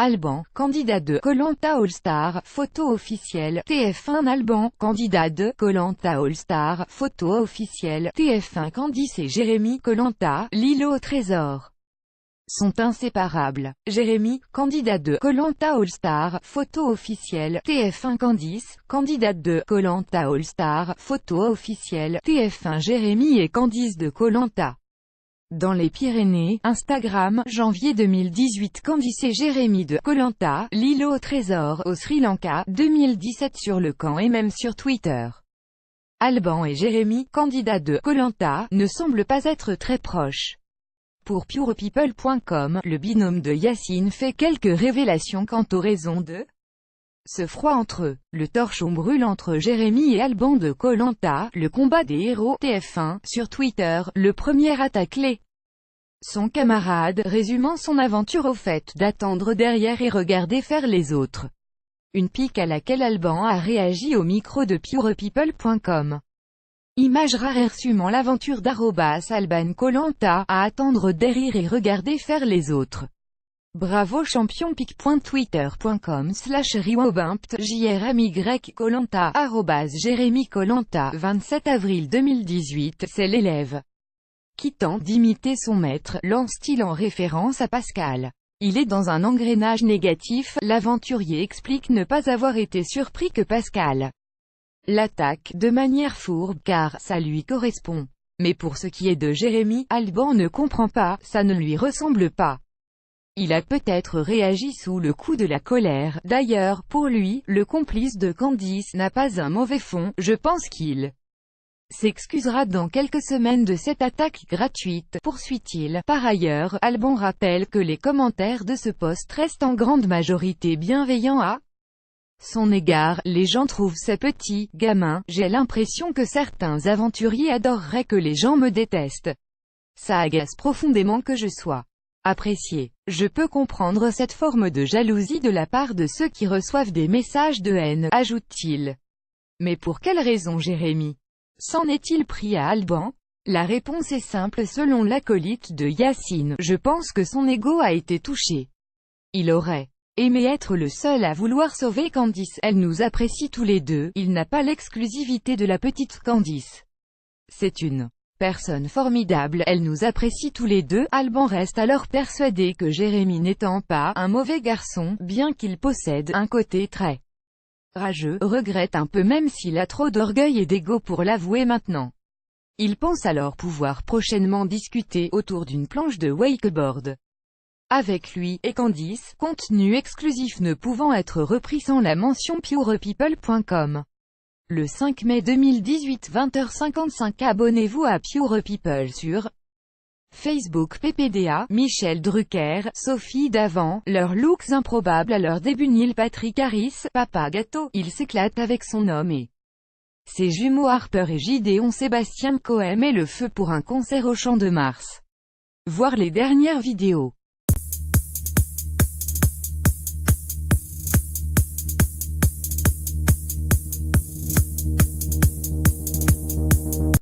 Alban, candidat de Koh-Lanta All-Star, photo officielle, TF1. Alban, candidat de Koh-Lanta All-Star, photo officielle, TF1. Candice et Jérémy, Koh-Lanta, l'îlot au trésor sont inséparables. Jérémy, candidat de Koh-Lanta All-Star, photo officielle, TF1. Candice, candidate de Koh-Lanta All-Star, photo officielle, TF1. Jérémy et Candice de Koh-Lanta. Dans les Pyrénées, Instagram, janvier 2018. Candice et Jérémy de Koh-Lanta, l'îlot au trésor, au Sri Lanka, 2017. Sur le camp et même sur Twitter. Alban et Jérémy, candidats de Koh-Lanta, ne semblent pas être très proches. Pour purepeople.com, le binôme de Yacine fait quelques révélations quant aux raisons de ce froid entre eux. Le torchon brûle entre Jérémy et Alban de Koh-Lanta, le combat des héros, TF1. Sur Twitter, le premier attaque son camarade, résumant son aventure au fait d'attendre derrière et regarder faire les autres. Une pique à laquelle Alban a réagi au micro de purepeople.com. Image rare résumant l'aventure d'Alban Koh-Lanta, à attendre derrière et regarder faire les autres. Bravo champion pic.twitter.com/rewobimpt JRMY Koh-Lanta @Jérémy Koh-Lanta 27 avril 2018. C'est l'élève qui tente d'imiter son maître, lance-t-il en référence à Pascal. Il est dans un engrenage négatif, l'aventurier explique ne pas avoir été surpris que Pascal l'attaque, de manière fourbe, car ça lui correspond. Mais pour ce qui est de Jérémy, Alban ne comprend pas, ça ne lui ressemble pas. Il a peut-être réagi sous le coup de la colère. D'ailleurs, pour lui, le complice de Candice n'a pas un mauvais fond, je pense qu'il s'excusera dans quelques semaines de cette attaque gratuite, poursuit-il. Par ailleurs, Alban rappelle que les commentaires de ce post restent en grande majorité bienveillants à son égard. Les gens trouvent ça petit, gamin, j'ai l'impression que certains aventuriers adoreraient que les gens me détestent. Ça agace profondément que je sois apprécié. Je peux comprendre cette forme de jalousie de la part de ceux qui reçoivent des messages de haine, ajoute-t-il. Mais pour quelle raison Jérémy s'en est-il pris à Alban? La réponse est simple selon l'acolyte de Yacine, je pense que son ego a été touché. Il aurait aimé être le seul à vouloir sauver Candice, elle nous apprécie tous les deux, il n'a pas l'exclusivité de la petite Candice. C'est une personne formidable, elle nous apprécie tous les deux. Alban reste alors persuadé que Jérémy n'étant pas un mauvais garçon, bien qu'il possède un côté très rageux, regrette un peu même s'il a trop d'orgueil et d'ego pour l'avouer maintenant. Il pense alors pouvoir prochainement discuter autour d'une planche de wakeboard avec lui et Candice, contenu exclusif ne pouvant être repris sans la mention purepeople.com. Le 5 mai 2018 20h55. Abonnez-vous à Pure People sur Facebook. PPDA, Michel Drucker, Sophie Davant, leurs looks improbables à leur début. Neil Patrick Harris, papa gâteau, il s'éclate avec son homme et ses jumeaux Harper et Gideon. Sébastien Coe met le feu pour un concert au Champ de Mars. Voir les dernières vidéos.